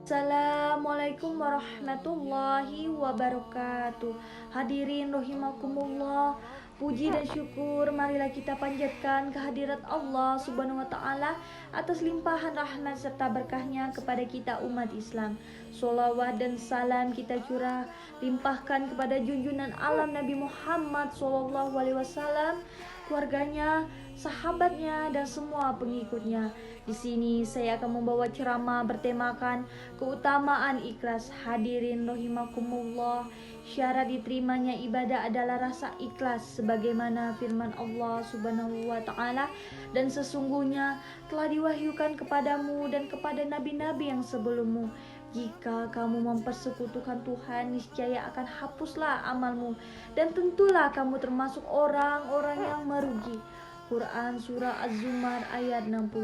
Assalamualaikum warahmatullahi wabarakatuh. Hadirin rahimakumullah. Puji dan syukur marilah kita panjatkan kehadirat Allah Subhanahu wa taala atas limpahan rahmat serta berkahnya kepada kita umat Islam. Sholawat dan salam kita curah limpahkan kepada junjungan alam Nabi Muhammad SAW, keluarganya, sahabatnya, dan semua pengikutnya. Di sini saya akan membawa ceramah bertemakan keutamaan ikhlas. Hadirin rahimakumullah, syarat diterimanya ibadah adalah rasa ikhlas sebagaimana firman Allah Subhanahu wa taala, dan sesungguhnya telah diwahyukan kepadamu dan kepada nabi-nabi yang sebelummu, jika kamu mempersekutukan Tuhan, niscaya akan hapuslah amalmu dan tentulah kamu termasuk orang-orang yang merugi. Quran Surah Az-Zumar ayat 65.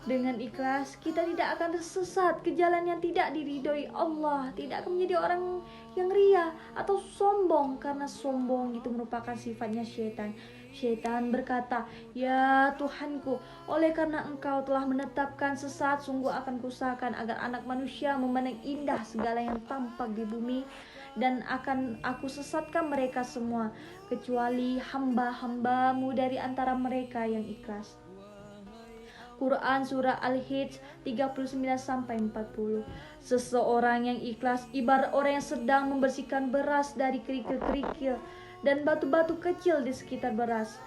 Dengan ikhlas, kita tidak akan tersesat ke jalan yang tidak diridhoi Allah, tidak akan menjadi orang yang ria atau sombong, karena sombong itu merupakan sifatnya syaitan. Syaitan berkata, "Ya Tuhanku, oleh karena Engkau telah menetapkan sesat, sungguh akan kuusahakan agar anak manusia memandang indah segala yang tampak di bumi, dan akan aku sesatkan mereka semua, kecuali hamba-hambamu dari antara mereka yang ikhlas." Quran Surah Al-Hijj 39-40. Seseorang yang ikhlas ibarat orang yang sedang membersihkan beras dari kerikil-kerikil dan batu-batu kecil di sekitar beras.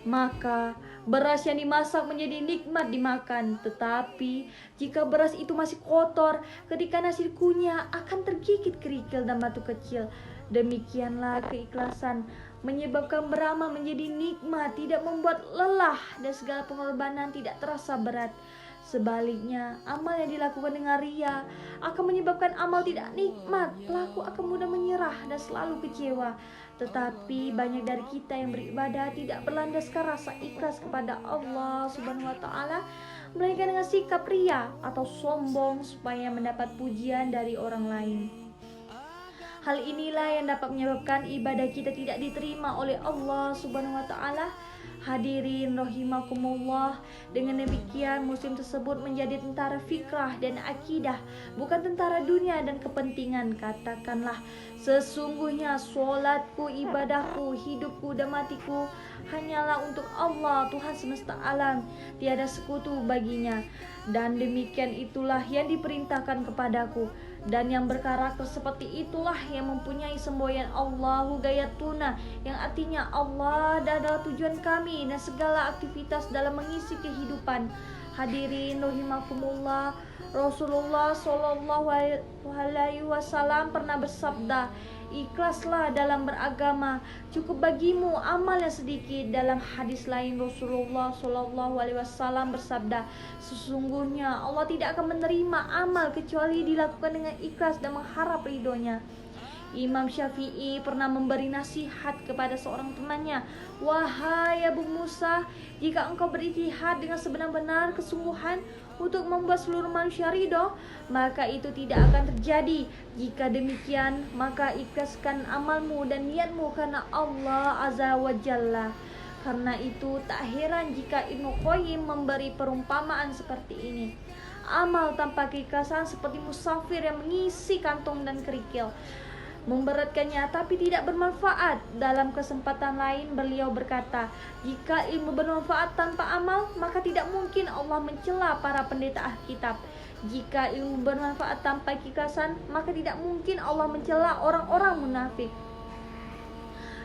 Maka beras yang dimasak menjadi nikmat dimakan. Tetapi jika beras itu masih kotor, ketika nasi dikunyah akan tergigit kerikil dan batu kecil. Demikianlah keikhlasan menyebabkan beramal menjadi nikmat, tidak membuat lelah, dan segala pengorbanan tidak terasa berat. Sebaliknya, amal yang dilakukan dengan ria akan menyebabkan amal tidak nikmat. Pelaku akan mudah menyerah dan selalu kecewa. Tetapi banyak dari kita yang beribadah tidak berlandaskan rasa ikhlas kepada Allah Subhanahu wa taala, melainkan dengan sikap ria atau sombong supaya mendapat pujian dari orang lain. Hal inilah yang dapat menyebabkan ibadah kita tidak diterima oleh Allah Subhanahu wa taala. Hadirin rahimakumullah, dengan demikian muslim tersebut menjadi tentara fikrah dan akidah, bukan tentara dunia dan kepentingan. Katakanlah, sesungguhnya solatku, ibadahku, hidupku dan matiku hanyalah untuk Allah Tuhan semesta alam, tiada sekutu baginya, dan demikian itulah yang diperintahkan kepadaku. Dan yang berkarakter seperti itulah yang mempunyai semboyan Allahu Gayatuna, yang artinya Allah adalah tujuan kami dan segala aktivitas dalam mengisi kehidupan. Hadirin rahimakumullah, Rasulullah Shallallahu alaihi wasallam pernah bersabda, "Ikhlaslah dalam beragama, cukup bagimu amal yang sedikit." Dalam hadis lain Rasulullah Shallallahu alaihi wasallam bersabda, "Sesungguhnya Allah tidak akan menerima amal kecuali dilakukan dengan ikhlas dan mengharap ridhonya." Imam Syafi'i pernah memberi nasihat kepada seorang temannya, "Wahai Abu Musa, jika engkau berijtihad dengan sebenar-benar kesungguhan untuk membuat seluruh manusia ridho, maka itu tidak akan terjadi. Jika demikian, maka ikhlaskan amalmu dan niatmu karena Allah Azza wa Jalla." Karena itu tak heran jika Ibnu Qayyim memberi perumpamaan seperti ini. Amal tanpa keikhlasan seperti musafir yang mengisi kantong dan kerikil, memberatkannya tapi tidak bermanfaat. Dalam kesempatan lain beliau berkata, "Jika ilmu bermanfaat tanpa amal, maka tidak mungkin Allah mencela para pendeta Alkitab. Jika ilmu bermanfaat tanpa keikhlasan, maka tidak mungkin Allah mencela orang-orang munafik."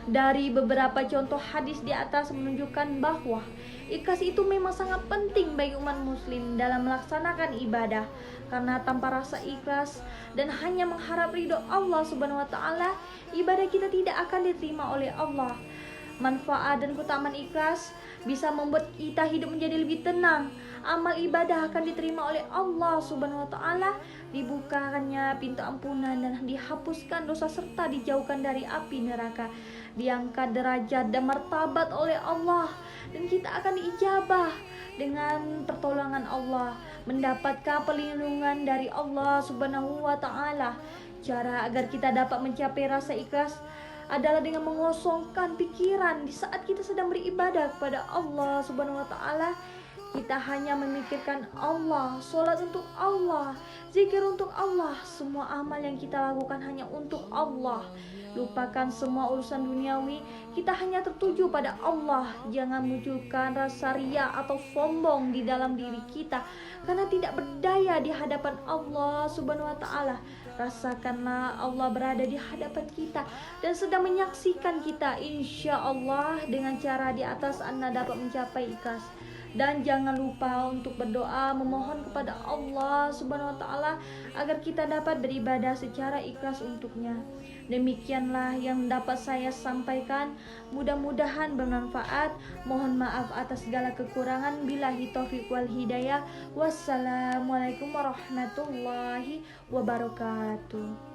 Dari beberapa contoh hadis di atas menunjukkan bahwa ikhlas itu memang sangat penting bagi umat muslim dalam melaksanakan ibadah. Karena tanpa rasa ikhlas dan hanya mengharap ridho Allah Subhanahu wa taala, ibadah kita tidak akan diterima oleh Allah. Manfaat dan keutamaan ikhlas bisa membuat kita hidup menjadi lebih tenang. Amal ibadah akan diterima oleh Allah Subhanahu wa taala, dibukakannya pintu ampunan dan dihapuskan dosa serta dijauhkan dari api neraka. Diangkat derajat dan martabat oleh Allah, dan kita akan diijabah dengan pertolongan Allah, mendapatkan perlindungan dari Allah Subhanahu wa taala. Cara agar kita dapat mencapai rasa ikhlas adalah dengan mengosongkan pikiran di saat kita sedang beribadah kepada Allah Subhanahu wa taala. Kita hanya memikirkan Allah, sholat untuk Allah, zikir untuk Allah. Semua amal yang kita lakukan hanya untuk Allah. Lupakan semua urusan duniawi, kita hanya tertuju pada Allah. Jangan munculkan rasa ria atau sombong di dalam diri kita, karena tidak berdaya di hadapan Allah Subhanahu wa Ta'ala. Rasakanlah Allah berada di hadapan kita dan sedang menyaksikan kita. Insya Allah dengan cara di atas Anda dapat mencapai ikhlas. Dan jangan lupa untuk berdoa memohon kepada Allah Subhanahu wa Ta'ala agar kita dapat beribadah secara ikhlas untuknya. Demikianlah yang dapat saya sampaikan, mudah-mudahan bermanfaat. Mohon maaf atas segala kekurangan. Billahi taufiq wal hidayah. Wassalamualaikum warahmatullahi wabarakatuh.